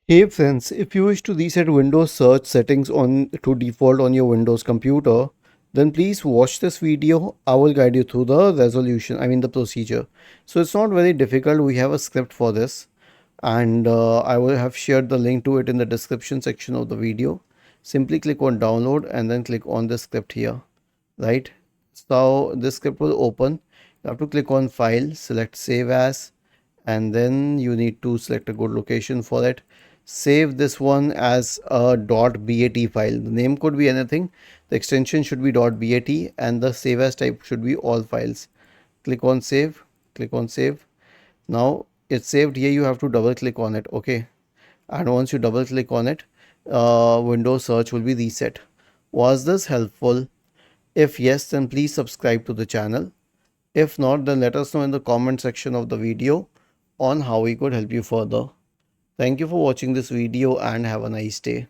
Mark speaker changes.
Speaker 1: Hey friends, if you wish to reset Windows search settings on to default on your Windows computer, then please watch this video. I will guide you through the the procedure. So it's not very difficult. We have a script for this, and I will have shared the link to it in the description section of the video. Simply click on download and then click on the script here, right? So this script will open. You have to click on file, select save as, and then you need to select a good location for it. Save this one as a .bat file. The name could be anything. The extension should be .bat and the save as type should be all files. Click on save. Click on save. Now it's saved here. You have to double click on it. Okay. And once you double click on it, Windows search will be reset. Was this helpful? If yes, then please subscribe to the channel. If not, then let us know in the comment section of the video on how we could help you further. Thank you for watching this video and have a nice day.